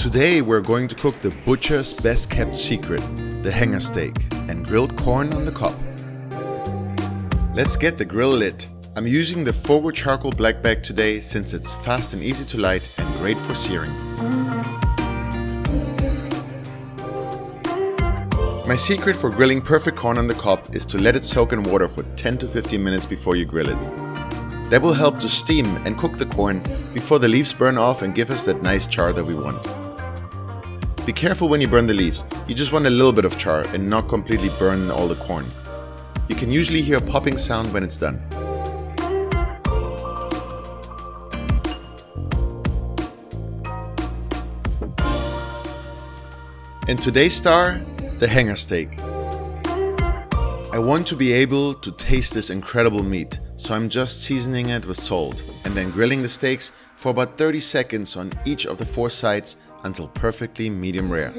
Today we're going to cook the butcher's best kept secret, the hanger steak, and grilled corn on the cob. Let's get the grill lit. I'm using the FOGO Charcoal black bag today since it's fast and easy to light and great for searing. My secret for grilling perfect corn on the cob is to let it soak in water for 10 to 15 minutes before you grill it. That will help to steam and cook the corn before the leaves burn off and give us that nice char that we want. Be careful when you burn the leaves. You just want a little bit of char and not completely burn all the corn. You can usually hear a popping sound when it's done. And today's star, the hanger steak. I want to be able to taste this incredible meat, so I'm just seasoning it with salt and then grilling the steaks for about 30 seconds on each of the 4 sides until perfectly medium rare.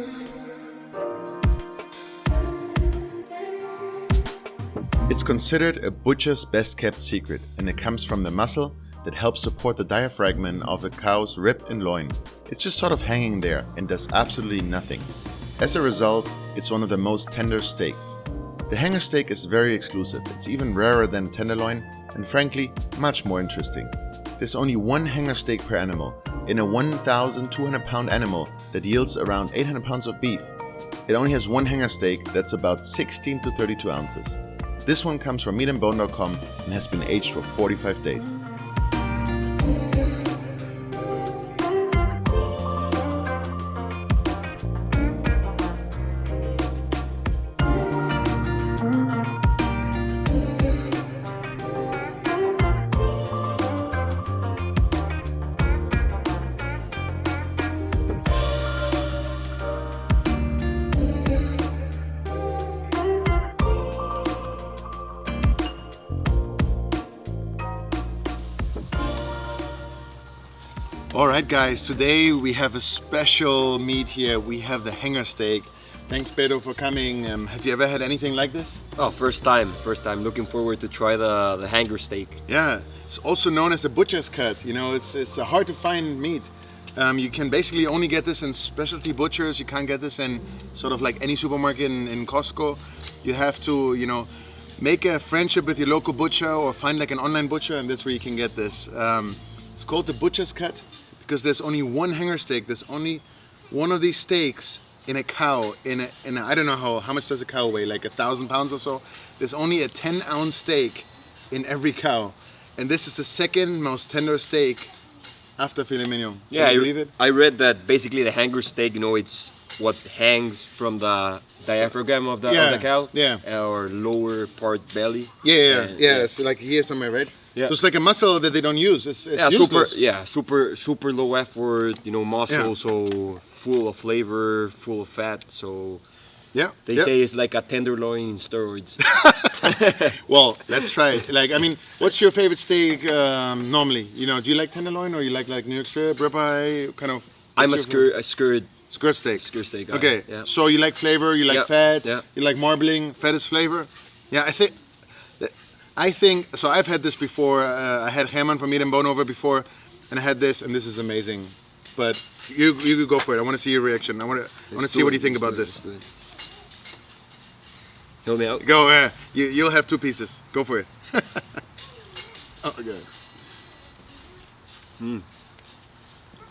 It's considered a butcher's best kept secret, and it comes from the muscle that helps support the diaphragm of a cow's rib and loin. It's just sort of hanging there and does absolutely nothing. As a result, it's one of the most tender steaks. The hanger steak is very exclusive. It's even rarer than tenderloin and frankly, much more interesting. There's only one hanger steak per animal in a 1,200 pound animal that yields around 800 pounds of beef. It only has one hanger steak that's about 16 to 32 ounces. This one comes from meatandbone.com and has been aged for 45 days. Alright guys, today we have a special meat here. We have the hanger steak. Thanks Pedro for coming. Have you ever had anything like this? Oh, first time. Looking forward to try the hanger steak. Yeah, it's also known as a butcher's cut. You know, it's a hard to find meat. You can basically only get this in specialty butchers. You can't get this in sort of like any supermarket in Costco. You have to, you know, make a friendship with your local butcher or find like an online butcher, and that's where you can get this. It's called the butcher's cut because there's only one hanger steak. There's only one of these steaks in a cow. In a I don't know how much does a cow weigh? Like 1,000 pounds or so. There's only a 10-ounce steak in every cow, and this is the second most tender steak after filet mignon. Yeah, Can you believe it? I read that basically the hanger steak, you know, it's what hangs from the diaphragm of the cow, or lower part belly. Yeah. So like here somewhere, right? Yeah. So it's like a muscle that they don't use. It's useless. super low effort, you know, muscle, so full of flavor, full of fat. So they say it's like a tenderloin in steroids. Well, let's try it. Like, I mean, what's your favorite steak normally? You know, do you like tenderloin or you like New York strip, ribeye, kind of? I'm a skirt steak. Skirt steak. Okay. Yeah. So you like flavor, you like fat, you like marbling. Fat is flavor. Yeah, I think so. I've had this before. I had Herman from Meat and Bone over before, and I had this, and this is amazing. But you could go for it. I want to see your reaction. I want to see what you think about this. Help me out. Go. You'll have 2 pieces. Go for it. Okay. I'm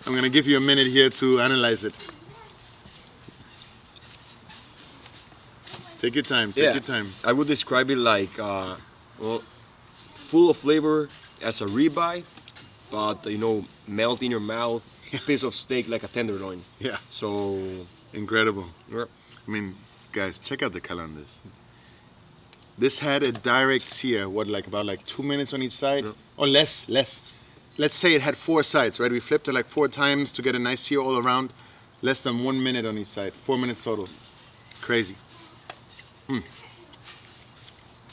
gonna give you a minute here to analyze it. Take your time. Take your time. I would describe it like full of flavor as a ribeye, but you know, melt in your mouth. A piece of steak like a tenderloin. Yeah. So incredible. Yeah. I mean, guys, check out the color on this. This had a direct sear. What, like about 2 minutes on each side, or less. Let's say it had 4 sides, right? We flipped it like 4 times to get a nice sear all around. Less than 1 minute on each side. 4 minutes total. Crazy.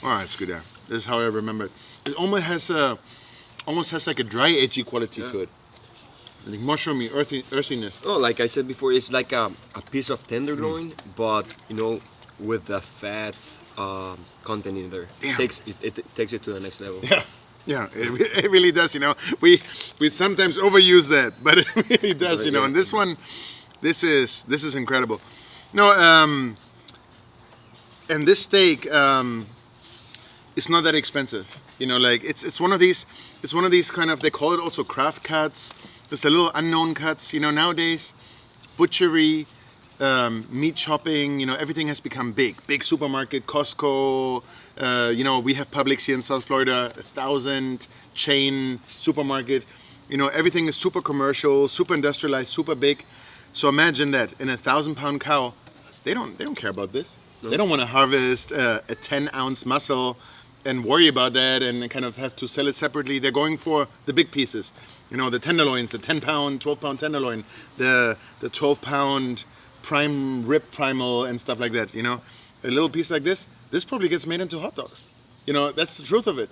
All right, it's good. Yeah. This is how I remember it. It almost has like a dry, edgy quality to it. Like mushroomy, earthiness. Oh, like I said before, it's like a piece of tenderloin, but you know, with the fat content in there. Yeah. It takes it to the next level. Yeah, it really does. You know, we sometimes overuse that, but it really does. You know, and this one, This is incredible. No, and this steak is not that expensive. You know, like it's one of these kind of, they call it also craft cuts. Just a little unknown cuts. You know, nowadays butchery, meat shopping, you know, everything has become big supermarket, Costco, you know, we have Publix here in South Florida, 1,000 chain supermarket, you know, everything is super commercial, super industrialized, super big. So imagine that in a 1,000-pound cow, they don't care about this. No. They don't want to harvest a 10-ounce muscle and worry about that and kind of have to sell it separately. They're going for the big pieces, you know, the tenderloins, the 10-pound, 12-pound tenderloin, the 12-pound prime rib primal and stuff like that. You know, a little piece like this probably gets made into hot dogs. You know, that's the truth of it,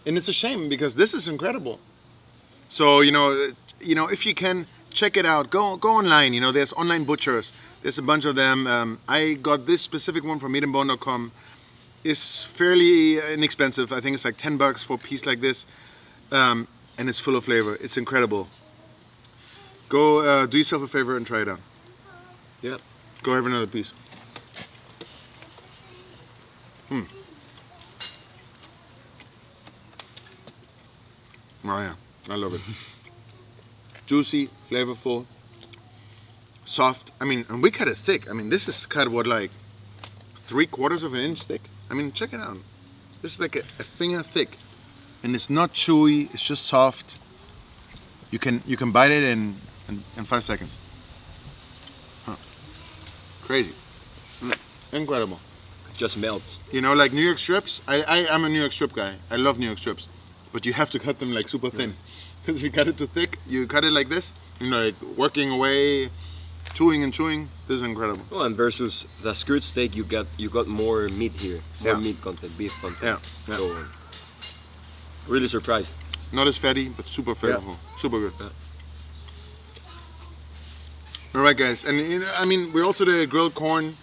and it's a shame because this is incredible. So you know, if you can check it out, go online. You know, there's online butchers. There's a bunch of them. I got this specific one from meatandbone.com. It's fairly inexpensive. I think it's like $10 for a piece like this, and it's full of flavor. It's incredible. Go do yourself a favor and try it out. Yeah. Go have another piece. Oh yeah, I love it. Juicy, flavorful, soft. I mean, and we cut it thick. I mean, this is cut what, like 3/4 of an inch thick. I mean, check it out. This is like a finger thick, and it's not chewy. It's just soft. You can bite it in 5 seconds. Huh. Crazy. Incredible. It just melts. You know, like New York strips. I'm a New York strip guy. I love New York strips, but you have to cut them like super thin, because if you cut it too thick, you cut it like this. You know, like working away, chewing and chewing. This is incredible. Well, and versus the skirt steak, you got more meat here, more meat content, beef content. Yeah. So really surprised. Not as fatty, but super flavorful, super good. Yeah. All right, guys, and you know, I mean, we also did grilled corn.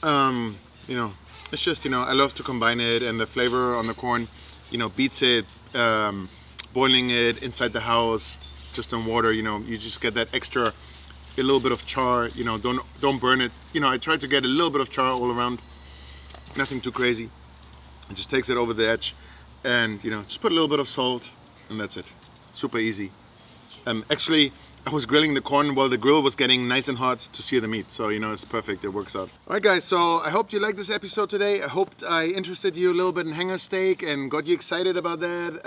You know, it's just, you know, I love to combine it, and the flavor on the corn, you know, beats it. Boiling it inside the house, just in water. You know, you just get that extra. A little bit of char, you know, don't burn it. You know, I tried to get a little bit of char all around, nothing too crazy. It just takes it over the edge, and you know, just put a little bit of salt, and that's it. Super easy. Actually, I was grilling the corn while the grill was getting nice and hot to sear the meat, so you know, it's perfect. It works out. All right, guys. So I hope you liked this episode today. I hope I interested you a little bit in hanger steak and got you excited about that.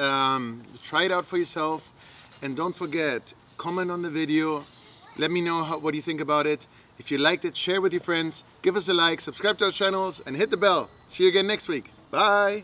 Try it out for yourself, and don't forget, comment on the video. Let me know what you think about it. If you liked it, share with your friends, give us a like, subscribe to our channels, and hit the bell. See you again next week. Bye.